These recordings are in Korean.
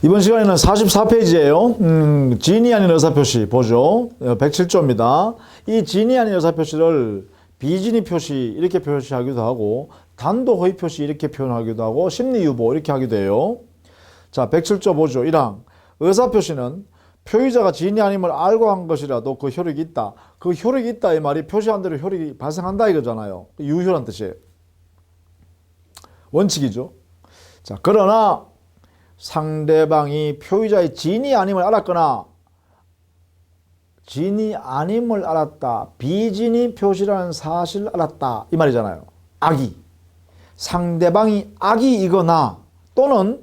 이번 시간에는 44페이지예요. 진이 아닌 의사표시 보죠. 107조입니다. 이 진이 아닌 의사표시를 비진이 표시 이렇게 표시하기도 하고 단독 허위 표시 이렇게 표현하기도 하고 심리유보 이렇게 하기도 해요. 자, 107조 보죠. 1항 의사표시는 표의자가 진이 아님을 알고 한 것이라도 그 효력이 있다. 그 효력이 있다 이 말이 표시한 대로 효력이 발생한다 이거잖아요. 유효란 뜻이에요. 원칙이죠. 자, 그러나 상대방이 표의자의 진이 아님을 알았거나 진이 아님을 알았다. 비진이 표시라는 사실을 알았다. 이 말이잖아요. 악이. 상대방이 악이이거나 또는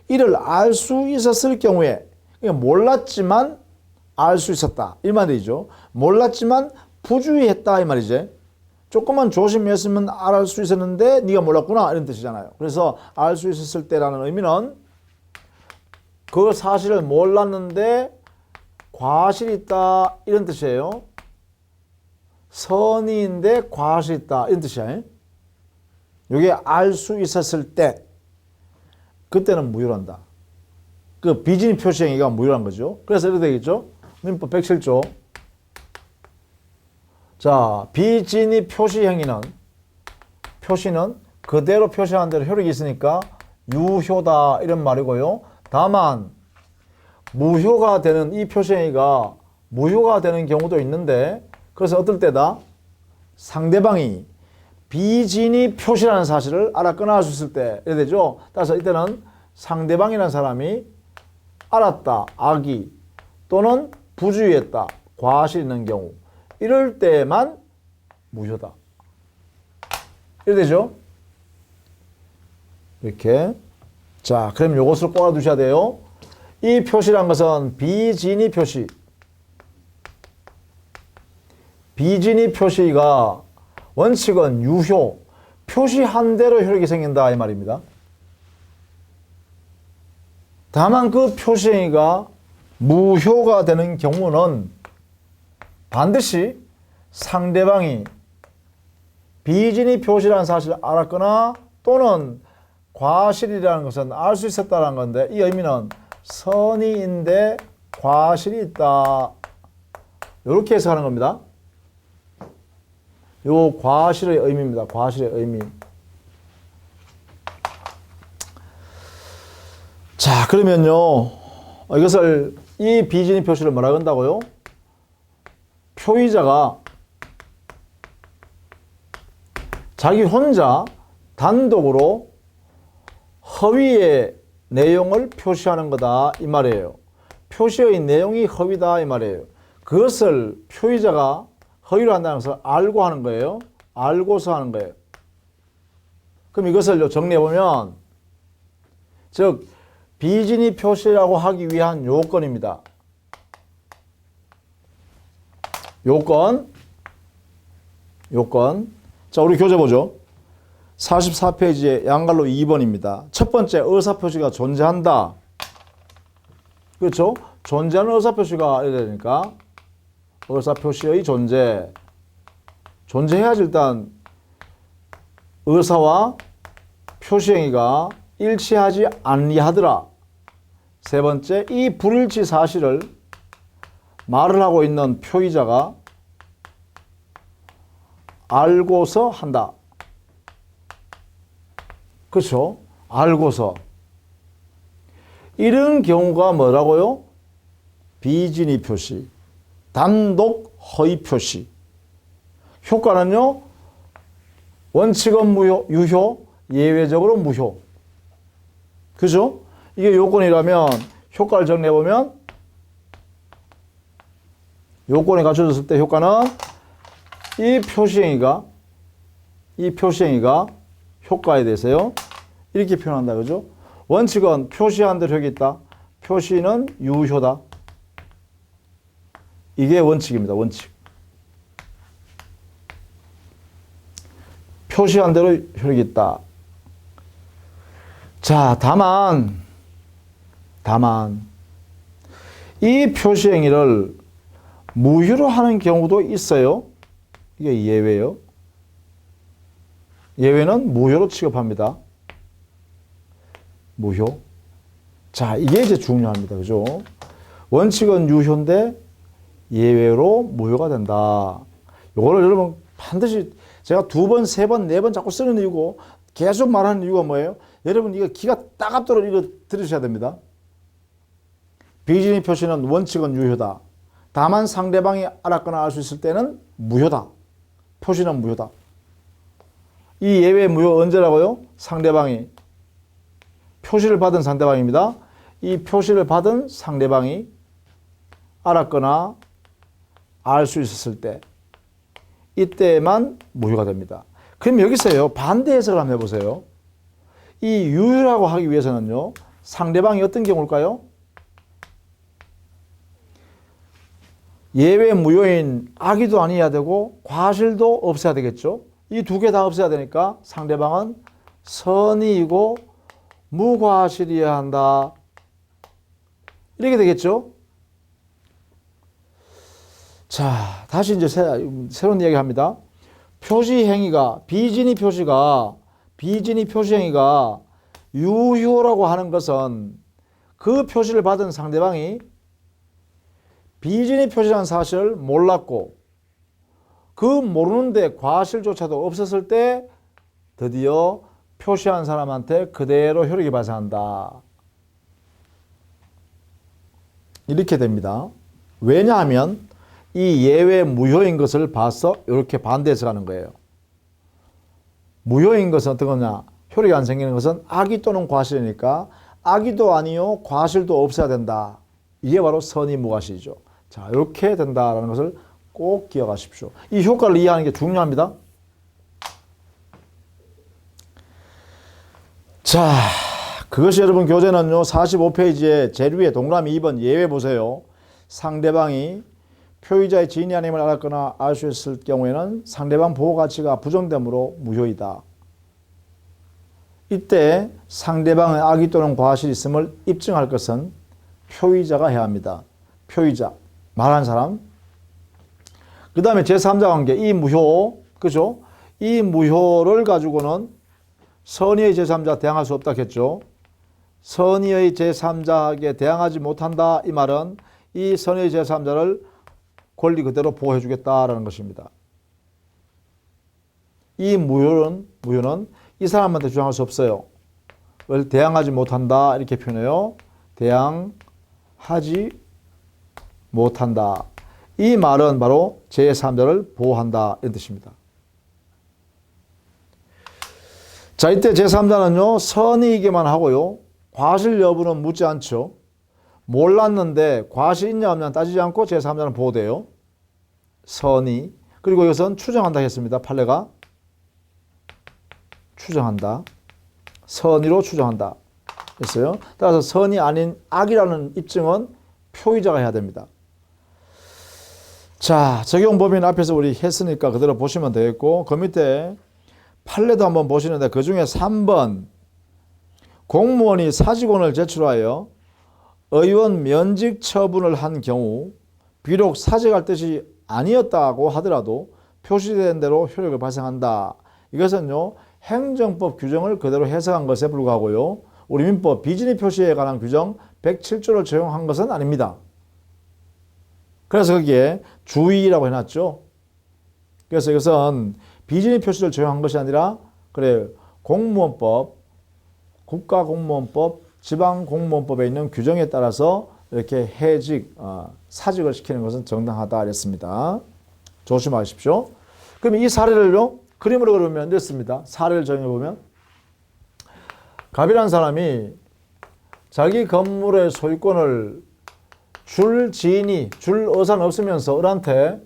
이를 알 수 있었을 경우에 몰랐지만 알 수 있었다. 이 말이죠. 몰랐지만 부주의했다. 이 말이지. 조금만 조심했으면 알 수 있었는데 네가 몰랐구나 이런 뜻이잖아요. 그래서 알 수 있었을 때라는 의미는 그 사실을 몰랐는데 과실이 있다 이런 뜻이에요. 선의인데 과실이 있다 이런 뜻이에요. 이게 알 수 있었을 때 그때는 무효란다. 그 비진이 표시행위가 무효란 거죠. 그래서 이렇게 되겠죠. 민법 107조. 자, 비진이 표시행위는 표시는 그대로 표시한 대로 효력이 있으니까 유효다 이런 말이고요. 다만 무효가 되는 이 표시행위가 무효가 되는 경우도 있는데 그래서 어떨 때다? 상대방이 비진이 표시라는 사실을 알았거나 알 수 있을 때 이래 되죠. 따라서 이때는 상대방이라는 사람이 알았다, 악의 또는 부주의했다, 과실이 있는 경우 이럴 때만 무효다. 이래 되죠. 이렇게. 자, 그럼 요것을 꼬아 두셔야 돼요. 이 표시란 것은 비진이 표시. 비진이 표시가 원칙은 유효, 표시한 대로 효력이 생긴다 이 말입니다. 다만 그 표시행위가 무효가 되는 경우는 반드시 상대방이 비진이 표시라는 사실을 알았거나 또는 과실이라는 것은 알 수 있었다는 건데 이 의미는 선의인데 과실이 있다. 이렇게 해석하는 겁니다. 요 과실의 의미입니다. 과실의 의미. 자, 그러면요. 이것을 이 비진이 표시를 뭐라 한다고요? 표의자가 자기 혼자 단독으로 허위의 내용을 표시하는 거다 이 말이에요. 표시의 내용이 허위다 이 말이에요. 그것을 표의자가 허위로 한다는 것을 알고 하는 거예요. 알고서 하는 거예요. 그럼 이것을 정리해보면 즉 비진이 표시라고 하기 위한 요건입니다. 요건. 자, 우리 교재 보죠. 44페이지에 양갈로 2번입니다. 첫 번째 의사표시가 존재한다. 그렇죠? 존재하는 의사표시가 해야 되니까 의사표시의 존재해야지 일단 의사와 표시행위가 일치하지 아니하더라. 세 번째, 이 불일치 사실을 말을 하고 있는 표의자가 알고서 한다. 그렇죠? 알고서. 이런 경우가 뭐라고요? 비진이 표시, 단독 허위 표시. 효과는요, 원칙은 무효, 유효, 예외적으로 무효. 그죠? 이게 요건이라면 효과를 정리해보면 요건이 갖춰졌을 때 효과는 이 표시행위가 효과에 대해서요. 이렇게 표현한다. 그죠? 원칙은 표시한 대로 효력이 있다. 표시는 유효다. 이게 원칙입니다. 원칙. 표시한 대로 효력이 있다. 자, 다만 이 표시행위를 무효로 하는 경우도 있어요. 이게 예외예요. 예외는 무효로 취급합니다. 무효. 자, 이게 이제 중요합니다. 그죠? 원칙은 유효인데 예외로 무효가 된다. 요거를 여러분 반드시 제가 2번, 3번, 4번 자꾸 쓰는 이유고 계속 말하는 이유가 뭐예요? 여러분 이거 기가 따갑도록 이거 들으셔야 됩니다. 비진의 표시는 원칙은 유효다. 다만 상대방이 알았거나 알 수 있을 때는 무효다. 표시는 무효다. 이 예외 무효 언제라고요? 상대방이 표시를 받은 상대방입니다. 이 표시를 받은 상대방이 알았거나 알 수 있었을 때 이때만 무효가 됩니다. 그럼 여기서요 반대 해석을 한번 해보세요. 이 유효라고 하기 위해서는요 상대방이 어떤 경우일까요? 예외 무효인 악의도 아니어야 되고 과실도 없어야 되겠죠. 이 2개 다 없어야 되니까 상대방은 선의이고 무과실이어야 한다. 이렇게 되겠죠. 자, 다시 이제 새로운 이야기 합니다. 표시 행위가, 비진의 표시 행위가 유효라고 하는 것은 그 표시를 받은 상대방이 비진의 표시라는 사실을 몰랐고 그 모르는데 과실조차도 없었을 때 드디어 표시한 사람한테 그대로 효력이 발생한다. 이렇게 됩니다. 왜냐하면 이 예외 무효인 것을 봐서 이렇게 반대해서 가는 거예요. 무효인 것은 어떤 거냐? 효력이 안 생기는 것은 악의 또는 과실이니까 악의도 아니요 과실도 없어야 된다. 이게 바로 선의 무과실이죠. 자, 이렇게 된다라는 것을 꼭 기억하십시오. 이 효과를 이해하는 게 중요합니다. 자, 그것이 여러분 교재는요 45페이지에 재료에 동그라미 2번 예외 보세요. 상대방이 표의자의 지인이 아님을 알았거나 알 수 있을 경우에는 상대방 보호 가치가 부정되므로 무효이다. 이때 상대방의 악의 또는 과실이 있음을 입증할 것은 표의자가 해야 합니다. 표의자, 말한 사람. 그 다음에 제3자 관계, 이 무효, 그죠? 이 무효를 가지고는 선의의 제3자 대항할 수 없다 했죠. 선의의 제3자에게 대항하지 못한다. 이 말은 이 선의의 제3자를 권리 그대로 보호해 주겠다라는 것입니다. 이 무효는 이 사람한테 주장할 수 없어요. 왜 대항하지 못한다 이렇게 표현해요. 대항하지 못한다. 이 말은 바로 제3자를 보호한다 이런 뜻입니다. 자, 이때 제3자는요 선의이기만 하고요 과실 여부는 묻지 않죠. 몰랐는데 과실 있냐 없냐 따지지 않고 제3자는 보호돼요. 선의. 그리고 이것은 추정한다 했습니다. 판례가 추정한다. 선의로 추정한다 했어요. 따라서 선이 아닌 악이라는 입증은 표의자가 해야 됩니다. 자, 적용 범위는 앞에서 우리 했으니까 그대로 보시면 되겠고 그 밑에 판례도 한번 보시는데 그 중에 3번 공무원이 사직원을 제출하여 의원 면직 처분을 한 경우 비록 사직할 뜻이 아니었다고 하더라도 표시된 대로 효력을 발생한다. 이것은요 행정법 규정을 그대로 해석한 것에 불과하고요 우리 민법 비진의 표시에 관한 규정 107조를 적용한 것은 아닙니다. 그래서 거기에 주의라고 해놨죠. 그래서 이것은 비진의 표시를 적용한 것이 아니라 그래 공무원법, 국가공무원법, 지방공무원법에 있는 규정에 따라서 이렇게 해직, 사직을 시키는 것은 정당하다 그랬습니다. 조심하십시오. 그럼 이 사례를요 그림으로 그리면 이렇습니다. 사례를 정해보면 갑이라는 사람이 자기 건물의 소유권을 줄 지인이, 줄 의사는 없으면서 을한테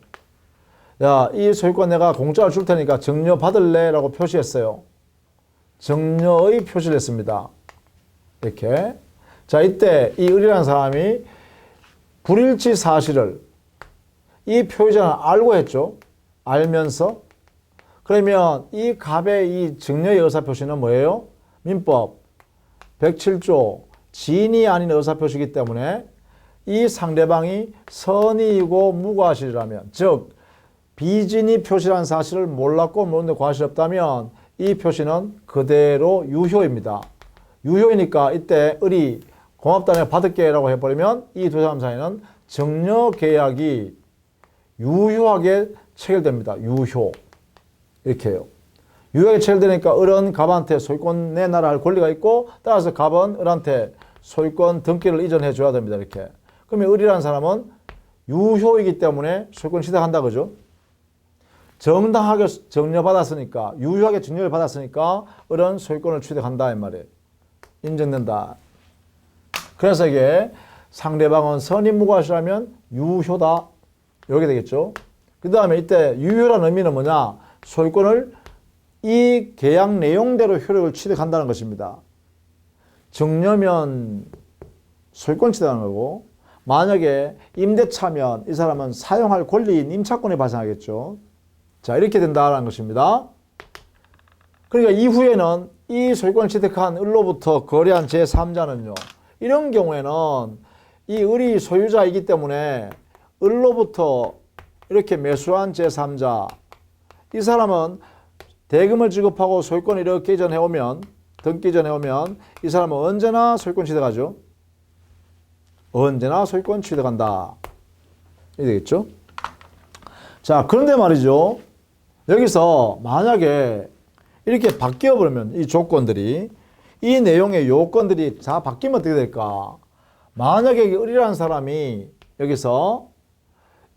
야, 이 소유권 내가 공짜로 줄 테니까 증여 받을래? 라고 표시했어요. 증여의 표시를 했습니다. 이렇게. 자, 이때 이 을이라는 사람이 불일치 사실을 이 표의자는 알고 했죠. 알면서. 그러면 이 갑의 이 증여의 의사표시는 뭐예요? 민법 107조 지인이 아닌 의사표시이기 때문에 이 상대방이 선의이고 무과실이라면 즉 비진이 표시라는 사실을 몰랐고 모르는데 과실이 없다면 이 표시는 그대로 유효입니다. 유효이니까 이때 을이 고맙다 내가 받을게라고 해버리면 이 두 사람 사이는 정려 계약이 유효하게 체결됩니다. 유효. 이렇게 해요. 유효하게 체결되니까 을은 갑한테 소유권 내놔라 할 권리가 있고 따라서 갑은 을한테 소유권 등기를 이전해 줘야 됩니다. 이렇게. 그러면 을이라는 사람은 유효이기 때문에 소유권 취득한다 그죠? 정당하게 정려받았으니까 유효하게 정려를 받았으니까 을은 소유권을 취득한다 이 말이에요. 인정된다. 그래서 이게 상대방은 선임무과시라면 유효다. 이렇게 되겠죠. 그 다음에 이때 유효라는 의미는 뭐냐? 소유권을 이 계약 내용대로 효력을 취득한다는 것입니다. 정려면 소유권 취득하는 거고 만약에 임대차면 이 사람은 사용할 권리인 임차권이 발생하겠죠. 자, 이렇게 된다는 것입니다. 그러니까 이후에는 이 소유권을 취득한 을로부터 거래한 제3자는요. 이런 경우에는 이 을이 소유자이기 때문에 을로부터 이렇게 매수한 제3자 이 사람은 대금을 지급하고 소유권을 이렇게 이전해 오면 등기 이전해 오면 이 사람은 언제나 소유권 취득하죠. 언제나 소유권 취득한다. 이게 되겠죠. 자, 그런데 말이죠. 여기서 만약에 이렇게 바뀌어 버리면 이 조건들이 이 내용의 요건들이 다 바뀌면 어떻게 될까? 만약에 을이라는 사람이 여기서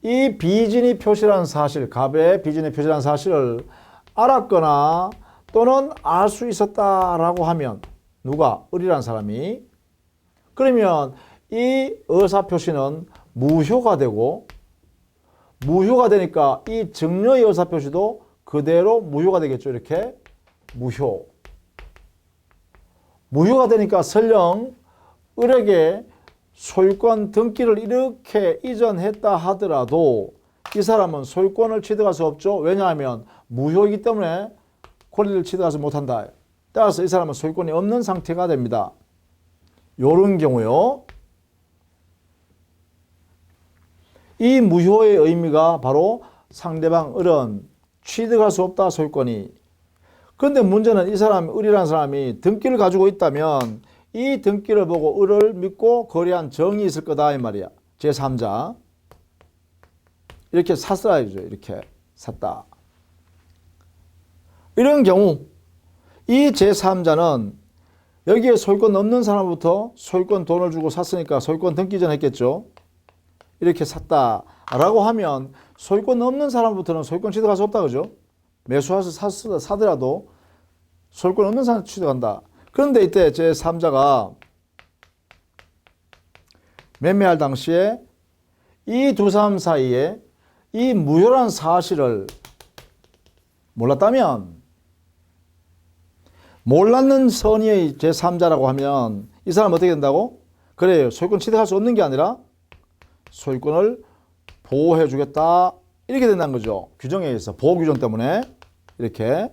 이 비진이 표시라는 사실, 갑의 비진이 표시라는 사실을 알았거나 또는 알 수 있었다라고 하면 누가? 을이라는 사람이. 그러면 이 의사표시는 무효가 되고 무효가 되니까 이 증여의 의사표시도 그대로 무효가 되겠죠. 이렇게 무효. 무효가 되니까 설령 을에게 소유권 등기를 이렇게 이전했다 하더라도 이 사람은 소유권을 취득할 수 없죠. 왜냐하면 무효이기 때문에 권리를 취득하지 못한다. 따라서 이 사람은 소유권이 없는 상태가 됩니다. 이런 경우요. 이 무효의 의미가 바로 상대방 을은 취득할 수 없다 소유권이. 그런데 문제는 이 사람 을이라는 사람이 등기를 가지고 있다면 이 등기를 보고 을을 믿고 거래한 정이 있을 거다 이 말이야. 제3자. 이렇게 샀어야죠. 이렇게 샀다. 이런 경우 이 제3자는 여기에 소유권 없는 사람부터 소유권 돈을 주고 샀으니까 소유권 등기 전 했겠죠. 이렇게 샀다라고 하면 소유권 없는 사람부터는 소유권 취득할 수 없다 그죠? 매수해서 사더라도 소유권 없는 사람 취득한다. 그런데 이때 제3자가 매매할 당시에 이 두 사람 사이에 이 무효라는 사실을 몰랐다면 몰랐는 선의의 제3자라고 하면 이 사람 어떻게 된다고? 그래요. 소유권 취득할 수 없는 게 아니라 소유권을 보호해 주겠다. 이렇게 된다는 거죠. 규정에 의해서 보호규정 때문에 이렇게.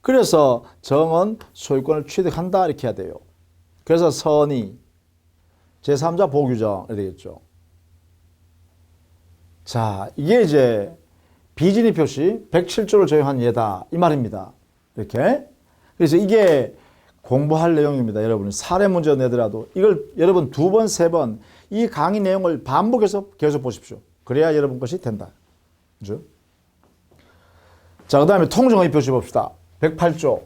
그래서 정은 소유권을 취득한다 이렇게 해야 돼요. 그래서 선의 제3자 보호규정 되겠죠. 자, 이게 이제 비진의 표시 107조를 적용한 예다 이 말입니다. 이렇게. 그래서 이게 공부할 내용입니다. 여러분 사례 문제 내더라도 이걸 여러분 2번, 3번 이 강의 내용을 반복해서 계속 보십시오. 그래야 여러분 것이 된다. 그죠? 자, 그 다음에 통정의 표시 봅시다. 108조.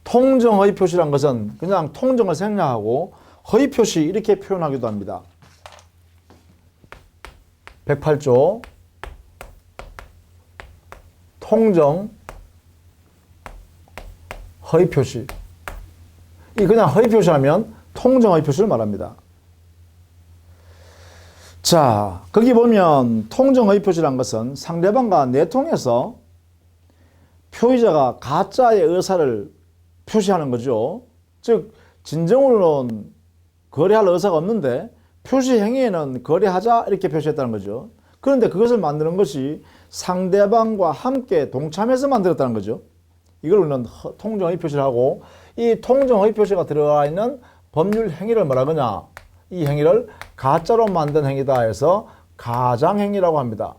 통정의 표시란 것은 그냥 통정을 생략하고 허위 표시 이렇게 표현하기도 합니다. 108조. 통정 허위 표시. 이 그냥 허위 표시하면 통정 허위 표시를 말합니다. 자, 거기 보면 통정 허위 표시란 것은 상대방과 내통해서 표의자가 가짜의 의사를 표시하는 거죠. 즉 진정으로는 거래할 의사가 없는데 표시 행위에는 거래하자 이렇게 표시했다는 거죠. 그런데 그것을 만드는 것이 상대방과 함께 동참해서 만들었다는 거죠. 이걸 우리는 통정 허위 표시를 하고 이 통정 허위 표시가 들어가 있는 법률 행위를 뭐라 그러냐? 이 행위를 가짜로 만든 행위다 해서 가장행위라고 합니다.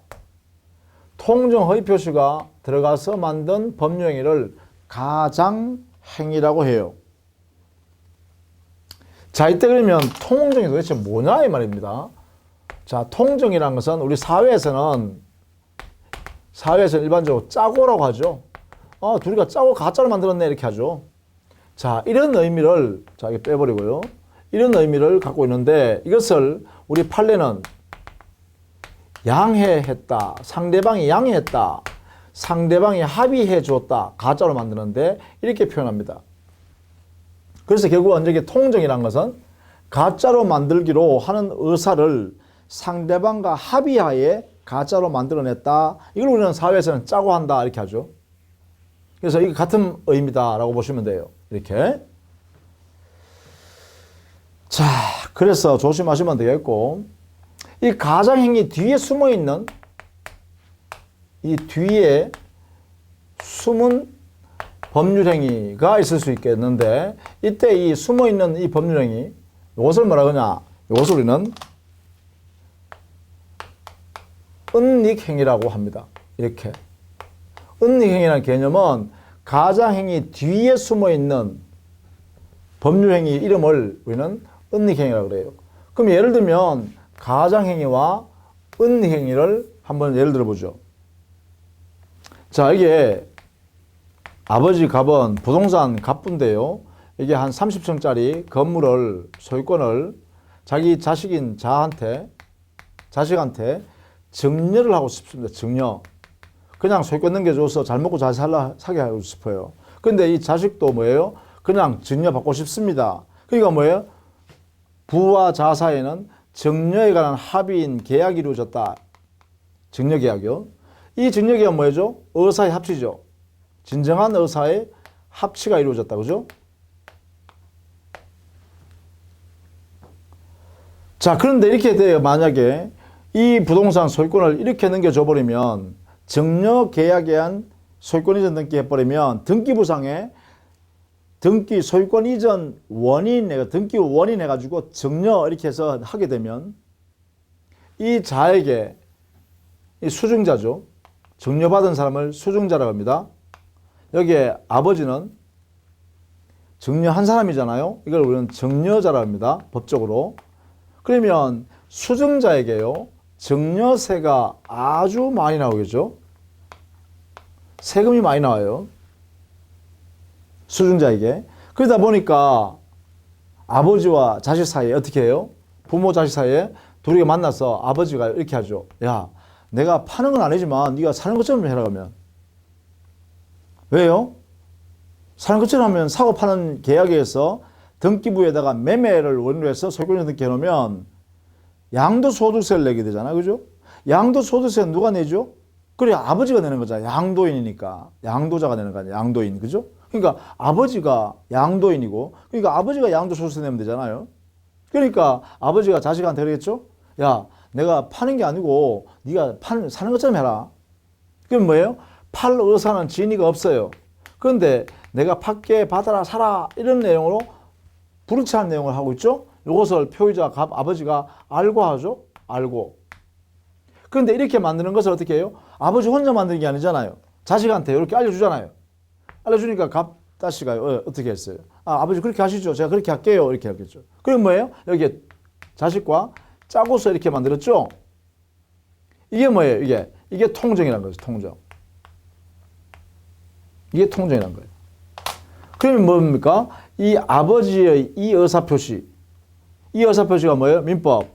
통정 허위 표시가 들어가서 만든 법률 행위를 가장행위라고 해요. 자, 이때 그러면 통정이 도대체 뭐냐 이 말입니다. 자, 통정이라는 것은 우리 사회에서는 일반적으로 짜고라고 하죠. 둘이가 짜고 가짜로 만들었네 이렇게 하죠. 자, 이런 의미를 자, 이게 빼버리고요. 이런 의미를 갖고 있는데 이것을 우리 판례는 양해했다. 상대방이 양해했다. 상대방이 합의해 주었다. 가짜로 만드는데 이렇게 표현합니다. 그래서 결국 이제 통정이라는 것은 가짜로 만들기로 하는 의사를 상대방과 합의하에 가짜로 만들어냈다. 이걸 우리는 사회에서는 짜고 한다 이렇게 하죠. 그래서 이게 같은 의미다라고 보시면 돼요. 이렇게. 자, 그래서 조심하시면 되겠고, 이 가장행위 뒤에 숨어있는 이 뒤에 숨은 법률행위가 있을 수 있겠는데, 이때 이 숨어있는 이 법률행위, 이것을 뭐라 그러냐? 이것을 우리는 은닉행위라고 합니다. 이렇게. 은닉행위라는 개념은 가장행위 뒤에 숨어있는 법률행위 이름을 우리는 은닉행위라고 그래요. 그럼 예를 들면 가장행위와 은닉행위를 한번 예를 들어보죠. 자, 이게 아버지 갑은 부동산 갑부인데요. 이게 한 30층짜리 건물을 소유권을 자기 자식한테 증여를 하고 싶습니다. 증여. 그냥 소유권 넘겨줘서 잘 먹고 잘 사게 하고 싶어요. 근데 이 자식도 뭐예요? 그냥 증여 받고 싶습니다. 그러니까 뭐예요? 부와 자 사이에는 증여에 관한 합의인 계약이 이루어졌다. 증여 계약이요. 이 증여 계약은 뭐죠? 의사의 합치죠. 진정한 의사의 합치가 이루어졌다. 그죠? 자, 그런데 이렇게 돼요. 만약에 이 부동산 소유권을 이렇게 넘겨줘 버리면 증여 계약에 한 소유권 이전 등기해버리면 등기부상에 등기 소유권 이전 원인 등기 원인 해가지고 증여 이렇게 해서 하게 되면 이 자에게 이 수증자죠. 증여받은 사람을 수증자라고 합니다. 여기에 아버지는 증여한 사람이잖아요. 이걸 우리는 증여자라고 합니다. 법적으로. 그러면 수증자에게요. 증여세가 아주 많이 나오겠죠. 세금이 많이 나와요. 수증자에게. 그러다 보니까 아버지와 자식 사이에 어떻게 해요? 부모 자식 사이에 둘이 만나서 아버지가 이렇게 하죠. 야, 내가 파는 건 아니지만 네가 사는 것처럼 해라 그러면. 왜요? 사는 것처럼 하면 사고 파는 계약에서 등기부에다가 매매를 원인으로 해서 소유권 등기해 놓으면 양도소득세를 내게 되잖아. 그죠? 양도소득세는 누가 내죠? 그래, 아버지가 내는 거잖아. 양도인이니까. 양도자가 내는 거 아니야. 양도인. 그죠? 그러니까 아버지가 양도인이고, 그러니까 아버지가 양도소득세 내면 되잖아요. 그러니까 아버지가 자식한테 그러겠죠? 야, 내가 파는 게 아니고 네가 사는 것처럼 해라. 그럼 뭐예요? 팔 의사는 진위가 없어요. 그런데 내가 팔게 받아라 사라 이런 내용으로 불이치한 내용을 하고 있죠. 이것을 표의자 아버지가 알고 하죠. 알고. 그런데 이렇게 만드는 것을 어떻게 해요? 아버지 혼자 만드는 게 아니잖아요. 자식한테 이렇게 알려주잖아요. 알려주니까 갑다시가 어떻게 했어요? 아버지 그렇게 하시죠. 제가 그렇게 할게요. 이렇게 하겠죠. 그럼 뭐예요? 여기 자식과 짜고서 이렇게 만들었죠. 이게 뭐예요? 이게 통정이라는 거죠. 통정. 이게 통정이라는 거예요. 그러면 뭡니까? 이 아버지의 이 의사표시. 이 의사표시가 뭐예요? 민법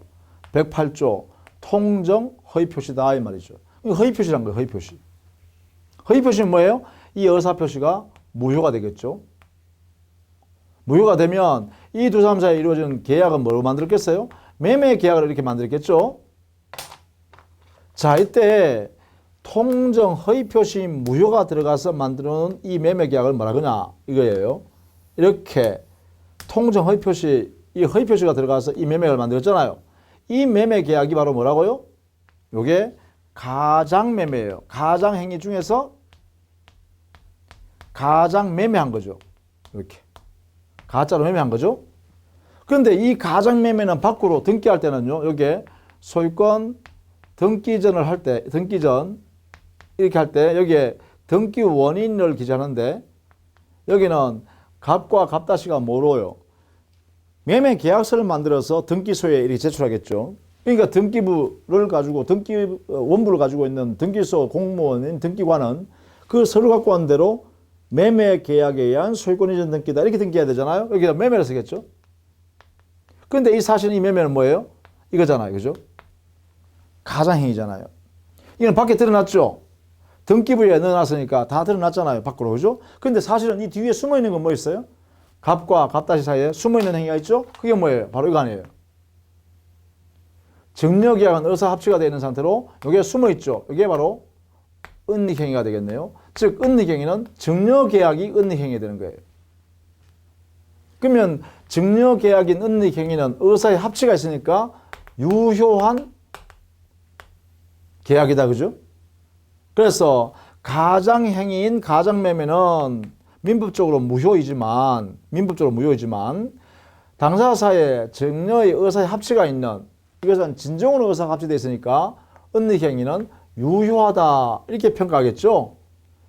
108조 통정 허위표시다 이 말이죠. 허위표시란 거예요. 허위표시. 허위표시는 뭐예요? 이 의사표시가 무효가 되겠죠. 무효가 되면 이 두 사람 사이에 이루어진 계약은 뭐로 만들었겠어요? 매매 계약을 이렇게 만들었겠죠. 자, 이때 통정 허위표시 무효가 들어가서 만드는 이 매매 계약을 뭐라 그러냐 이거예요. 이렇게 통정 허위표시, 이 허위표시가 들어가서 이 매매를 만들었잖아요. 이 매매 계약이 바로 뭐라고요? 요게 가장매매예요. 가장행위 중에서 가장매매한 거죠. 이렇게 가짜로 매매한 거죠. 그런데 이 가장매매는 밖으로 등기할 때는요. 여기에 소유권 등기전을 할 때, 등기전 이렇게 할 때 여기에 등기 원인을 기재하는데 여기는 갑과 갑다시가 뭐로요? 매매 계약서를 만들어서 등기소에 이렇게 제출하겠죠. 그러니까 등기부를 가지고 원부를 가지고 있는 등기소 공무원인 등기관은 그 서류 갖고 온 대로 매매 계약에 의한 소유권 이전 등기다 이렇게 등기해야 되잖아요. 여기다 매매를 쓰겠죠. 그런데 이 사실은 이 매매는 뭐예요? 이거잖아요. 그죠? 가장행위잖아요. 이건 밖에 드러났죠. 등기부에 넣어놨으니까 다 드러났잖아요. 밖으로. 그죠? 근데 사실은 이 뒤에 숨어 있는 건 뭐 있어요? 갑과 갑다시 사이에 숨어 있는 행위가 있죠? 그게 뭐예요? 바로 이거 아니에요. 증여계약은 의사합치가 되어 있는 상태로 여기에 숨어 있죠. 이게 바로 은닉행위가 되겠네요. 즉 은닉행위는 증여계약이 은닉행위가 되는 거예요. 그러면 증여계약인 은닉행위는 의사의 합치가 있으니까 유효한 계약이다. 그죠? 그래서 가장행위인 가장매매는 민법적으로 무효이지만 당사자 사이에 증여의 의사의 합치가 있는 이것은 진정으로 의사가 합치되어 있으니까 은닉행위는 유효하다 이렇게 평가하겠죠.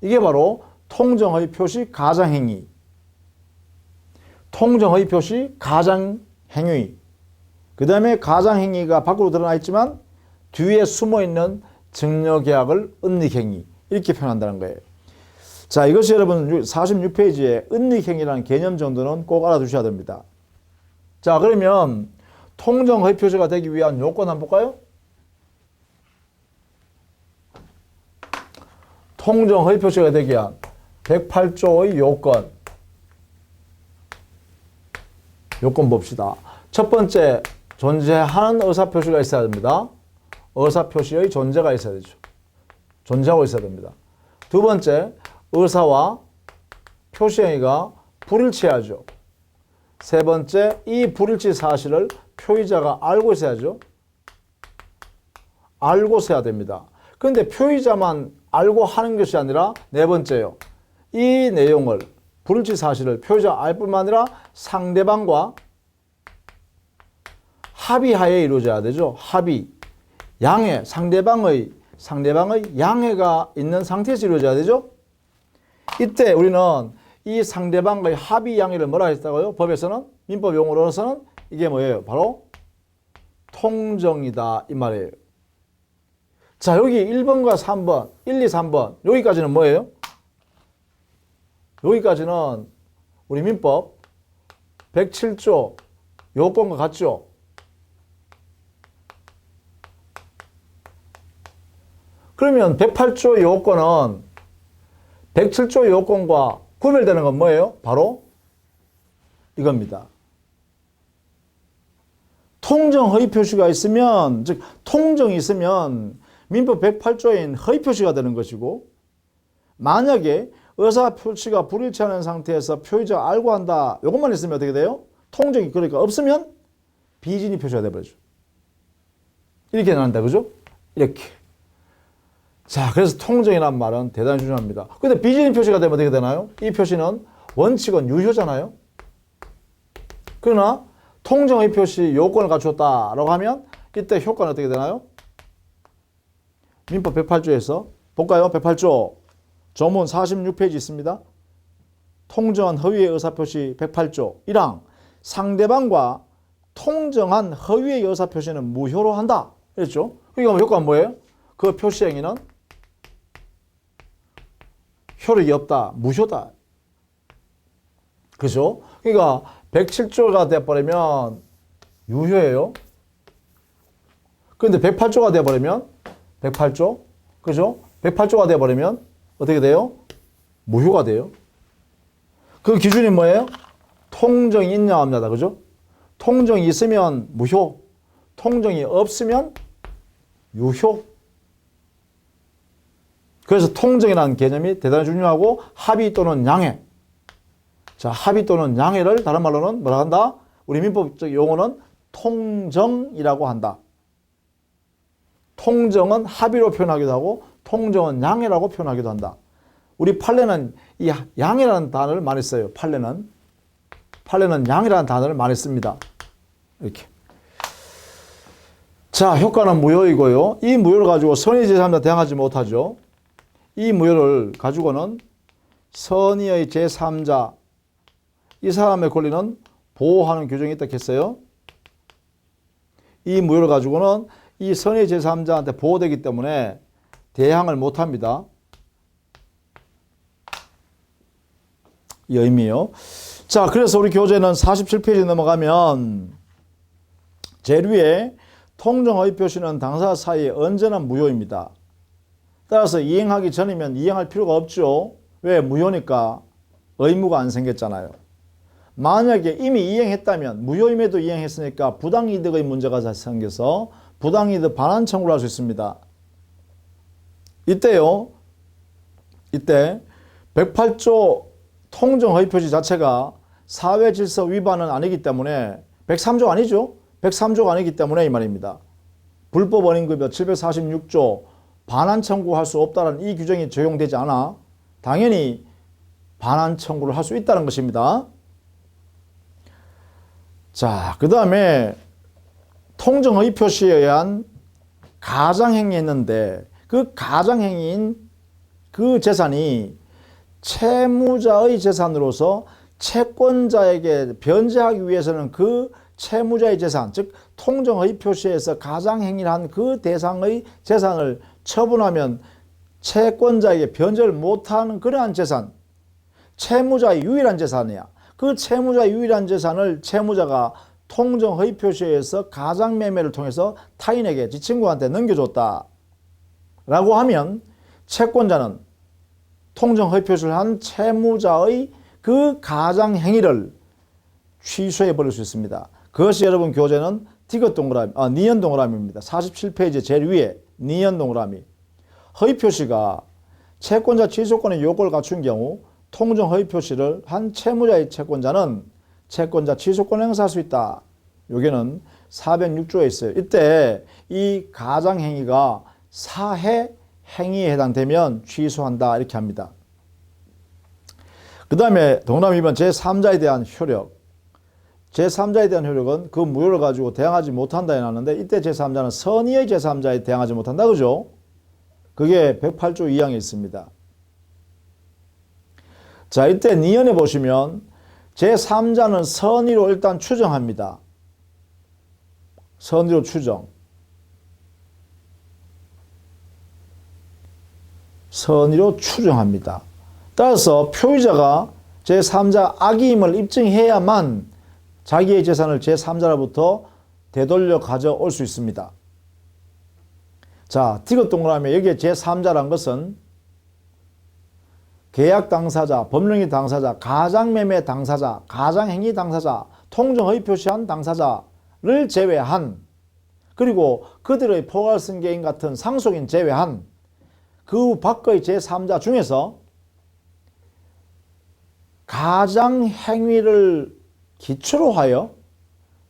이게 바로 통정허위 표시 가장행위. 통정허위 표시 가장행위. 그 다음에 가장행위가 밖으로 드러나 있지만 뒤에 숨어있는 증여계약을 은닉행위 이렇게 표현한다는 거예요. 자, 이것이 여러분 46페이지에 은닉행위라는 개념 정도는 꼭 알아두셔야 됩니다. 자, 그러면 통정허위 표시가 되기 위한 요건 한번 볼까요? 통정허위 표시가 되기 위한 108조의 요건 봅시다. 첫 번째, 존재하는 의사표시가 있어야 됩니다. 의사표시의 존재가 있어야 되죠. 존재하고 있어야 됩니다. 두 번째, 의사와 표시행위가 불일치해야죠. 세 번째, 이 불일치 사실을 표의자가 알고 있어야죠. 알고 있어야 됩니다. 그런데 표의자만 알고 하는 것이 아니라 네 번째요. 이 내용을 불일치 사실을 표의자가 알 뿐만 아니라 상대방과 합의하에 이루어져야 되죠. 합의. 양해. 상대방의 양해가 있는 상태에서 이루어져야 되죠. 이때 우리는 이 상대방의 합의 양해를 뭐라 했다고요? 법에서는 민법 용어로서는 이게 뭐예요? 바로 통정이다 이 말이에요. 자, 여기 1번과 3번, 1, 2, 3번 여기까지는 뭐예요? 여기까지는 우리 민법 107조 요건과 같죠? 그러면 108조 요건은 107조 요건과 구별되는 건 뭐예요? 바로 이겁니다. 통정 허위 표시가 있으면, 즉 통정이 있으면 민법 108조인 허위 표시가 되는 것이고, 만약에 의사 표시가 불일치하는 상태에서 표의자가 알고 한다, 이것만 있으면 어떻게 돼요? 통정이 그러니까 없으면 비진이 표시가 돼버리죠. 이렇게 나온다, 그죠? 이렇게. 자, 그래서 통정이란 말은 대단히 중요합니다. 근데 비진이 표시가 되면 어떻게 되나요? 이 표시는 원칙은 유효잖아요. 그러나 통정의 표시 요건을 갖추었다라고 하면 이때 효과는 어떻게 되나요? 민법 108조에서 볼까요? 108조 조문 46페이지 있습니다. 통정한 허위의 의사표시 108조 1항 상대방과 통정한 허위의 의사표시는 무효로 한다. 그랬죠? 그러니까 효과는 뭐예요? 그 표시행위는 효력이 없다. 무효다. 그죠? 그러니까 107조가 돼버리면 유효예요. 그런데 108조가 돼버리면 108조, 그죠? 108조가 돼버리면 어떻게 돼요? 무효가 돼요. 그 기준이 뭐예요? 통정이 있냐 없냐다. 그죠? 통정이 있으면 무효, 통정이 없으면 유효. 그래서 통정이라는 개념이 대단히 중요하고 합의 또는 양해. 자, 합의 또는 양해를 다른 말로는 뭐라 한다? 우리 민법적 용어는 통정이라고 한다. 통정은 합의로 표현하기도 하고 통정은 양해라고 표현하기도 한다. 우리 판례는 이 양해라는 단어를 많이 써요. 판례는 양해라는 단어를 많이 씁니다. 이렇게. 자, 효과는 무효이고요. 이 무효를 가지고 선의 제3자 대항하지 못하죠. 이 무효를 가지고는 선의의 제3자 이 사람의 권리는 보호하는 규정이 있다 했어요. 이 무효를 가지고는 이 선의 제3자한테 보호되기 때문에 대항을 못합니다. 이 의미요. 자, 그래서 우리 교재는 47페이지 넘어가면 제일 위에 통정허위 표시는 당사자 사이에 언제나 무효입니다. 따라서 이행하기 전이면 이행할 필요가 없죠. 왜? 무효니까 의무가 안 생겼잖아요. 만약에 이미 이행했다면 무효임에도 이행했으니까 부당이득의 문제가 생겨서 부당이득 반환 청구를 할 수 있습니다. 이때요. 이때 108조 통정허위 표시 자체가 사회질서 위반은 아니기 때문에 103조 아니죠? 103조가 아니기 때문에 이 말입니다. 불법 어린급여 746조 반환 청구할 수 없다는 이 규정이 적용되지 않아 당연히 반환 청구를 할 수 있다는 것입니다. 자, 그 다음에 통정허위 표시에 의한 가장행위했는데 그 가장행위인 그 재산이 채무자의 재산으로서 채권자에게 변제하기 위해서는 그 채무자의 재산, 즉 통정허위 표시에서 가장행위를 한 그 대상의 재산을 처분하면 채권자에게 변제를 못하는 그러한 재산, 채무자의 유일한 재산이야. 그 채무자의 유일한 재산을 채무자가 통정허위 표시에서 가장매매를 통해서 타인에게, 지 친구한테 넘겨줬다 라고 하면 채권자는 통정허위 표시를 한 채무자의 그 가장행위를 취소해 버릴 수 있습니다. 그것이 여러분 교재는 티귿 동그라미, 니은 동그라미입니다. 47페이지 제일 위에 니은 동그라미. 허위 표시가 채권자 취소권의 요건을 갖춘 경우 통정 허위 표시를 한 채무자의 채권자는 채권자 취소권을 행사할 수 있다. 여기는 406조에 있어요. 이때 이 가장행위가 사해 행위에 해당되면 취소한다 이렇게 합니다. 그 다음에 동그라미 2번 제3자에 대한 효력. 제3자에 대한 효력은 그 무효를 가지고 대항하지 못한다 해놨는데 이때 제3자는 선의의 제3자에 대항하지 못한다. 그죠? 그게 108조 2항에 있습니다. 자, 이때 니은에 보시면 제3자는 선의로 일단 추정합니다. 선의로 추정. 선의로 추정합니다. 따라서 표의자가 제3자 악의임을 입증해야만 자기의 재산을 제3자로부터 되돌려 가져올 수 있습니다. 자, 티귿 동그라미 여기에 제3자란 것은 계약 당사자, 법령이 당사자, 가장매매 당사자, 가장행위 당사자, 통정허위 표시한 당사자를 제외한, 그리고 그들의 포괄승계인 같은 상속인 제외한 그 밖의 제3자 중에서 가장행위를 기초로 하여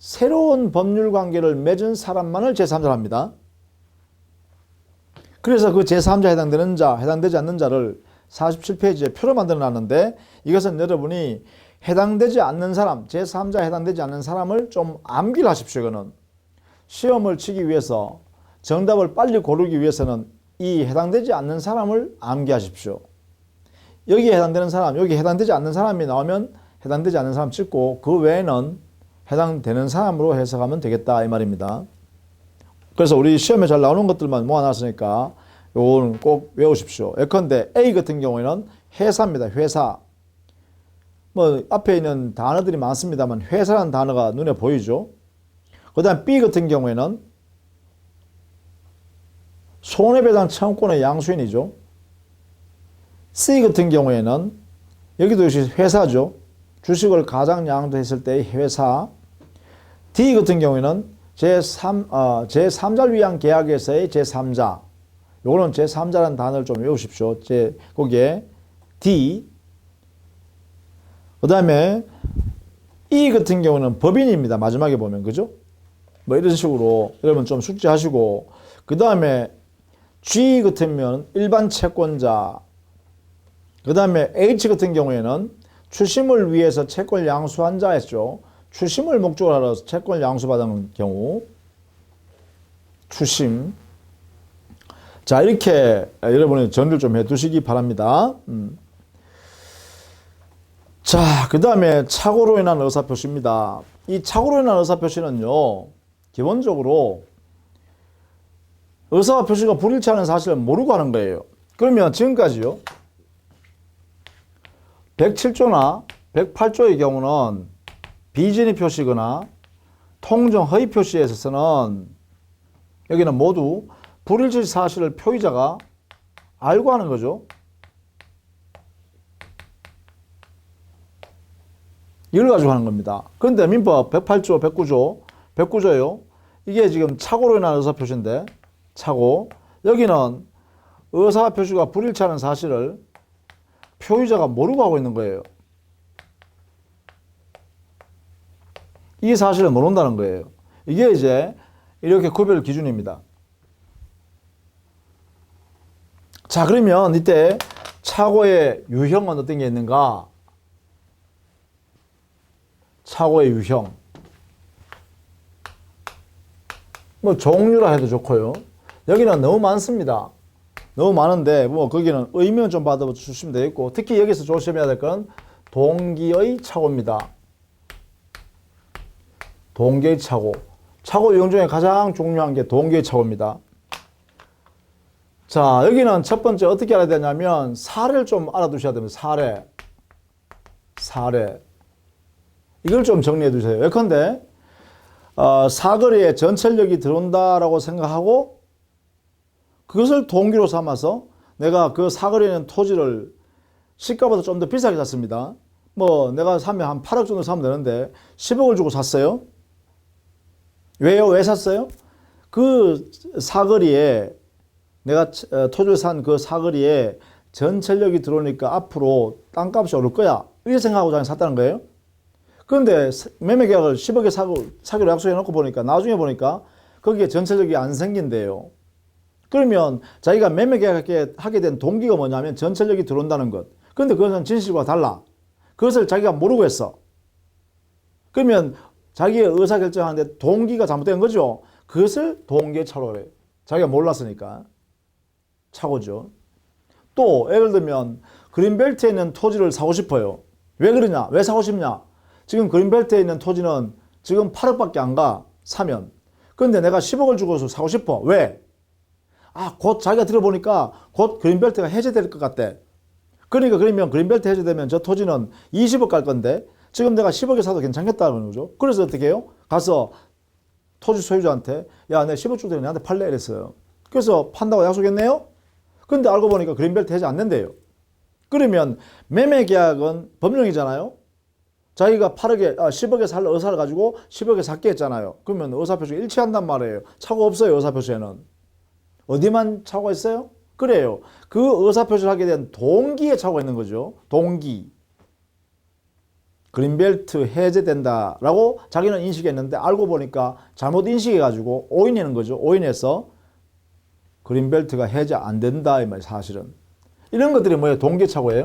새로운 법률관계를 맺은 사람만을 제3자로 합니다. 그래서 그 제3자에 해당되는 자, 해당되지 않는 자를 47페이지에 표로 만들어 놨는데 이것은 여러분이 해당되지 않는 사람, 제3자에 해당되지 않는 사람을 좀 암기를 하십시오. 이거는 시험을 치기 위해서 정답을 빨리 고르기 위해서는 이 해당되지 않는 사람을 암기하십시오. 여기에 해당되는 사람, 여기 해당되지 않는 사람이 나오면 해당되지 않는 사람 찍고 그 외에는 해당되는 사람으로 해석하면 되겠다 이 말입니다. 그래서 우리 시험에 잘 나오는 것들만 모아놨으니까 요거는 꼭 외우십시오. 예컨대 A 같은 경우에는 회사입니다. 회사. 뭐 앞에 있는 단어들이 많습니다만 회사라는 단어가 눈에 보이죠. 그 다음 B 같은 경우에는 손해배상 청구권의 양수인이죠. C 같은 경우에는 여기도 역시 회사죠. 주식을 가장 양도했을 때의 회사. D 같은 경우에는 제3자를 위한 계약에서의 제3자. 요거는 제3자라는 단어를 좀 외우십시오. 거기에 D. 그 다음에 E 같은 경우는 법인입니다. 마지막에 보면, 그죠? 뭐 이런 식으로 여러분 좀 숙지하시고, 그 다음에 G 같으면 일반 채권자, 그 다음에 H 같은 경우에는 추심을 위해서 채권을 양수한 자였죠. 추심을 목적으로 하러 채권을 양수받은 경우, 추심. 자, 이렇게 여러분이 정리를 좀 해두시기 바랍니다. 자, 그 다음에 착오로 인한 의사표시입니다. 이 착오로 인한 의사표시는요, 기본적으로 의사표시가 불일치하는 사실을 모르고 하는 거예요. 그러면 지금까지요, 107조나 108조의 경우는 비진입 표시거나 통정 허위 표시에 있어서는 여기는 모두 불일치 사실을 표의자가 알고 하는 거죠. 이걸 가지고 하는 겁니다. 그런데 민법 108조, 109조예요. 이게 지금 착오로 인한 의사표시인데, 착오. 여기는 의사표시가 불일치하는 사실을 표의자가 모르고 하고 있는 거예요. 이 사실을 모른다는 거예요. 이게 이제 이렇게 구별 기준입니다. 자, 그러면 이때 착오의 유형은 어떤 게 있는가? 착오의 유형. 뭐 종류라 해도 좋고요. 여기는 너무 많습니다. 너무 많은데 뭐 거기는 의미는 좀 받아주시면 되겠고, 특히 여기서 조심해야 될 건 동기의 착오입니다. 동기의 착오. 착오 유형 중에 가장 중요한 게 동기의 착오입니다. 자, 여기는 첫 번째 어떻게 알아야 되냐면 사례를 좀 알아두셔야 됩니다. 사례. 이걸 좀 정리해 두세요. 예컨대 사거리에 전철역이 들어온다라고 생각하고 그것을 동기로 삼아서 내가 그 사거리에 있는 토지를 시가보다 좀 더 비싸게 샀습니다. 뭐 내가 사면 한 8억 정도 사면 되는데 10억을 주고 샀어요. 왜요? 왜 샀어요? 그 사거리에 내가 토지를 산 그 사거리에 전철역이 들어오니까 앞으로 땅값이 오를 거야. 이렇게 생각하고 자기가 샀다는 거예요. 그런데 매매 계약을 10억에 사기로 약속해 놓고 보니까 나중에 보니까 거기에 전철역이 안 생긴대요. 그러면 자기가 매매 계약하게 된 동기가 뭐냐면 전철역이 들어온다는 것. 그런데 그것은 진실과 달라. 그것을 자기가 모르고 했어. 그러면 자기의 의사결정하는데 동기가 잘못된 거죠. 그것을 동기의 착오래. 자기가 몰랐으니까. 착오죠. 또 예를 들면 그린벨트에 있는 토지를 사고 싶어요. 왜 그러냐? 왜 사고 싶냐? 지금 그린벨트에 있는 토지는 지금 8억밖에 안 가. 사면. 그런데 내가 10억을 주고서 사고 싶어. 왜? 곧 자기가 들어보니까 곧 그린벨트가 해제될 것 같대. 그러니까 그러면 그린벨트 해제되면 저 토지는 20억 갈 건데 지금 내가 10억에 사도 괜찮겠다는 거죠. 그래서 어떻게 해요? 가서 토지 소유자한테 야, 내가 10억 주고 내한테 팔래 이랬어요. 그래서 판다고 약속했네요. 근데 알고 보니까 그린벨트 해제 안 된대요. 그러면 매매 계약은 법령이잖아요. 자기가 10억에 살 의사를 가지고 10억에 샀게 했잖아요. 그러면 의사표시가 일치한단 말이에요. 착오 없어요. 의사표시에는. 어디만 착오가 있어요? 그래요. 그 의사표시를 하게 된 동기에 착오가 있는 거죠. 동기. 그린벨트 해제된다라고 자기는 인식했는데 알고 보니까 잘못 인식해가지고 오인하는 거죠. 오인해서 그린벨트가 해제 안 된다 이 말이에요. 사실은. 이런 것들이 뭐예요? 동기착오예요.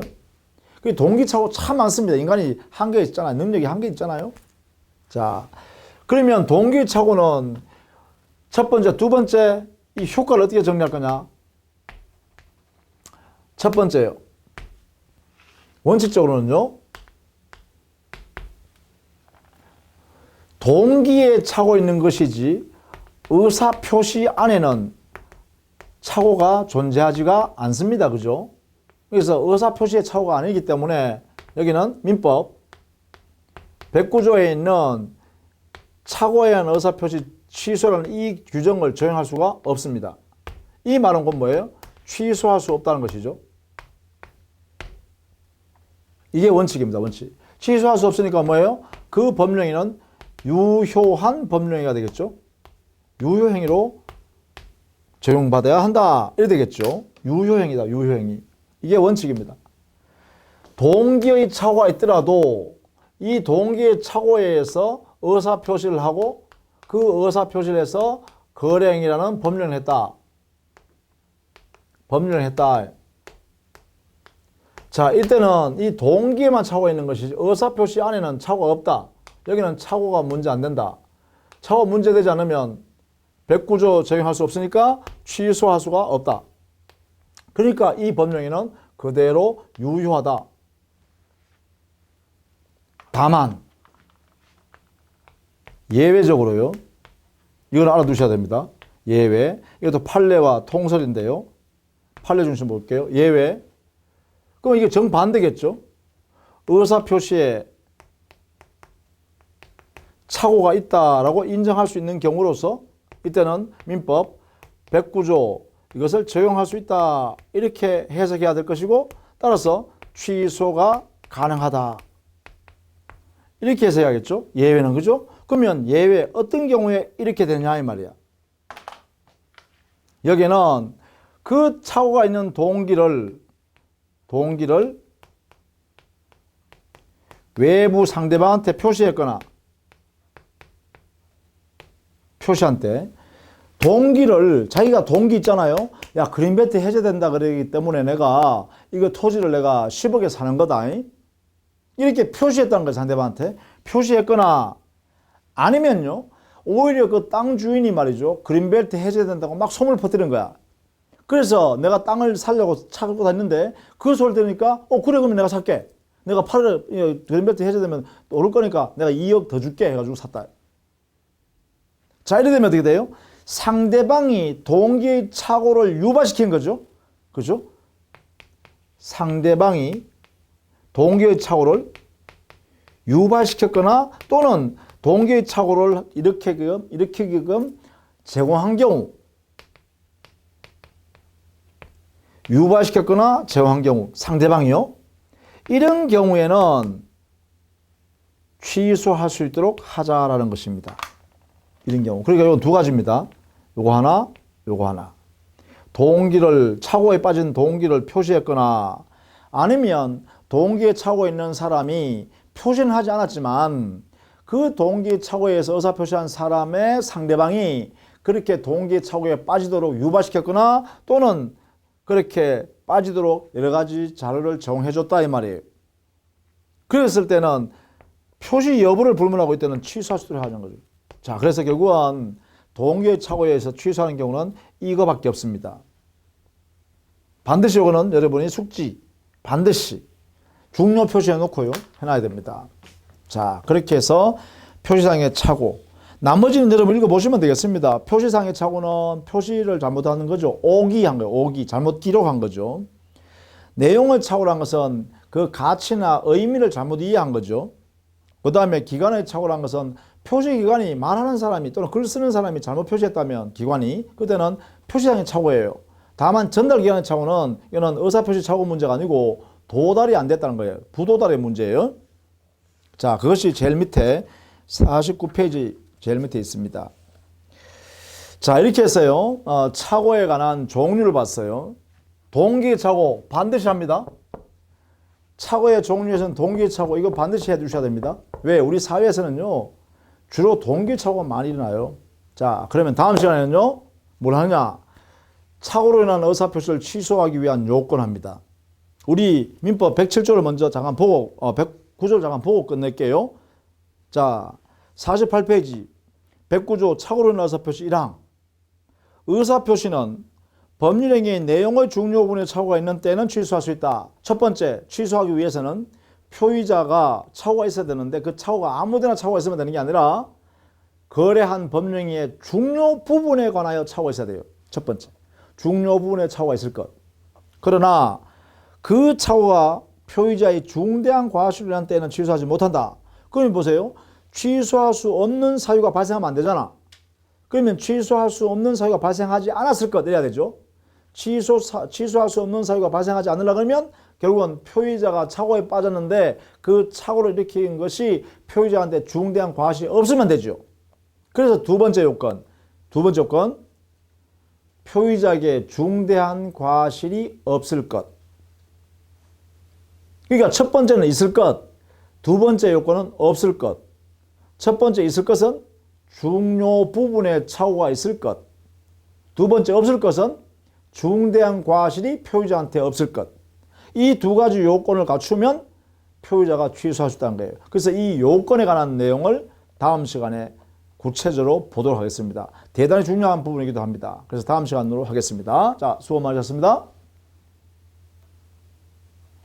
그 동기착오 참 많습니다. 인간이 한계 있잖아요. 능력이 한계 있잖아요. 자, 그러면 동기착오는 첫 번째, 두 번째 이 효과를 어떻게 정리할 거냐? 첫 번째요. 원칙적으로는요. 동기에 착오 있는 것이지 의사표시 안에는 착오가 존재하지가 않습니다. 그죠? 그래서 의사표시의 착오가 아니기 때문에 여기는 민법 109조에 있는 착오에 의한 의사표시 취소라는 이 규정을 적용할 수가 없습니다. 이 말은 곧 뭐예요? 취소할 수 없다는 것이죠. 이게 원칙입니다. 원칙. 취소할 수 없으니까 뭐예요? 그 법령에는 유효한 법령이가 되겠죠. 유효행위로 적용받아야 한다. 이래 되겠죠. 유효행위다. 유효행위. 이게 원칙입니다. 동기의 착오가 있더라도 이 동기의 착오에 의해서 의사표시를 하고 그 의사표시를 해서 거래행위라는 법령을 했다. 법령을 했다. 자, 이때는 이 동기에만 착오가 있는 것이지 의사표시 안에는 착오가 없다. 여기는 착오가 문제 안 된다. 착오 문제되지 않으면 109조 적용할 수 없으니까 취소할 수가 없다. 그러니까 이 법령에는 그대로 유효하다. 다만 예외적으로요. 이걸 알아두셔야 됩니다. 예외. 이것도 판례와 통설인데요. 판례 중심 볼게요. 예외. 그럼 이게 정반대겠죠. 의사표시에 착오가 있다라고 인정할 수 있는 경우로서 이때는 민법 109조 이것을 적용할 수 있다 이렇게 해석해야 될 것이고 따라서 취소가 가능하다 이렇게 해석해야겠죠. 예외는 그죠? 그러면 예외 어떤 경우에 이렇게 되냐 이 말이야. 여기는 그 착오가 있는 동기를 외부 상대방한테 표시했거나 표시한 때 동기를 자기가 동기 있잖아요. 야 그린벨트 해제된다 그러기 때문에 내가 이거 토지를 내가 10억에 사는 거다. 이렇게 표시했다는 거예요. 상대방한테 표시했거나 아니면요 오히려 그 땅 주인이 말이죠 그린벨트 해제된다고 막 소문을 퍼뜨린 거야. 그래서 내가 땅을 살려고 찾고 다녔는데 그 소리를 들으니까 그래 그러면 내가 살게. 내가 8월 그린벨트 해제되면 오를 거니까 내가 2억 더 줄게 해가지고 샀다. 자 이래 되면 어떻게 돼요? 상대방이 동기의 착오를 유발시킨 거죠. 그죠? 상대방이 동기의 착오를 유발시켰거나 또는 동기의 착오를 일으키게끔 제공한 경우 유발시켰거나 제공한 경우 상대방이요. 이런 경우에는 취소할 수 있도록 하자라는 것입니다. 이런 경우. 그러니까 이건 두 가지입니다. 요거 하나, 요거 하나. 동기를 착오에 빠진 동기를 표시했거나 아니면 동기에 착오에 있는 사람이 표시는 하지 않았지만 그 동기 착오에서 의사표시한 사람의 상대방이 그렇게 동기 착오에 빠지도록 유발시켰거나 또는 그렇게 빠지도록 여러 가지 자료를 제공해줬다 이 말이에요. 그랬을 때는 표시 여부를 불문하고 이때는 취소할 수 있도록 하는 거죠. 자, 그래서 결국은 동기의 착오에 의해서 취소하는 경우는 이거밖에 없습니다. 반드시 이거는 여러분이 숙지 반드시 중요 표시해 놓고요 해놔야 됩니다. 자, 그렇게 해서 표시상의 착오. 나머지는 여러분 읽어보시면 되겠습니다. 표시상의 착오는 표시를 잘못하는 거죠. 오기한 거예요. 오기. 잘못 기록한 거죠. 내용을 착오한 것은 그 가치나 의미를 잘못 이해한 거죠. 그 다음에 기간의 착오란 것은 표시기관이 말하는 사람이 또는 글 쓰는 사람이 잘못 표시했다면 기관이 그때는 표시상의 착오예요. 다만 전달기간의 착오는 이거는 의사표시 착오 문제가 아니고 도달이 안 됐다는 거예요. 부도달의 문제예요. 자, 그것이 제일 밑에 49페이지 제일 밑에 있습니다. 자, 이렇게 해서요. 착오에 관한 종류를 봤어요. 동기의 착오 반드시 합니다. 착오의 종류에서는 동기의 착오 이거 반드시 해두셔야 됩니다. 왜? 우리 사회에서는요. 주로 동기의 착오가 많이 일어나요. 자, 그러면 다음 시간에는요. 뭘 하느냐. 착오로 인한 의사표시를 취소하기 위한 요건합니다. 우리 민법 107조를 먼저 잠깐 보고 109조를 잠깐 보고 끝낼게요. 자, 48페이지 109조 착오로 인한 의사표시 1항. 의사표시는 법률행위의 내용의 중요 부분에 착오가 있는 때는 취소할 수 있다. 첫 번째, 취소하기 위해서는 표의자가 착오가 있어야 되는데 그 착오가 아무데나 착오가 있으면 되는 게 아니라 거래한 법률행위의 중요 부분에 관하여 착오가 있어야 돼요. 첫 번째, 중요 부분에 착오가 있을 것. 그러나 그 착오가 표의자의 중대한 과실을 위한 때는 취소하지 못한다. 그러면 보세요. 취소할 수 없는 사유가 발생하면 안 되잖아. 그러면 취소할 수 없는 사유가 발생하지 않았을 것 이래야 되죠. 취소할 수 없는 사유가 발생하지 않으려고 하면 결국은 표의자가 착오에 빠졌는데 그 착오를 일으킨 것이 표의자한테 중대한 과실이 없으면 되죠. 그래서 두 번째 요건 표의자에게 중대한 과실이 없을 것. 그러니까 첫 번째는 있을 것, 두 번째 요건은 없을 것. 첫 번째 있을 것은 중요 부분에 착오가 있을 것. 두 번째 없을 것은 중대한 과실이 표의자한테 없을 것. 이 두 가지 요건을 갖추면 표의자가 취소할 수 있다는 거예요. 그래서 이 요건에 관한 내용을 다음 시간에 구체적으로 보도록 하겠습니다. 대단히 중요한 부분이기도 합니다. 그래서 다음 시간으로 하겠습니다. 자, 수고 많으셨습니다.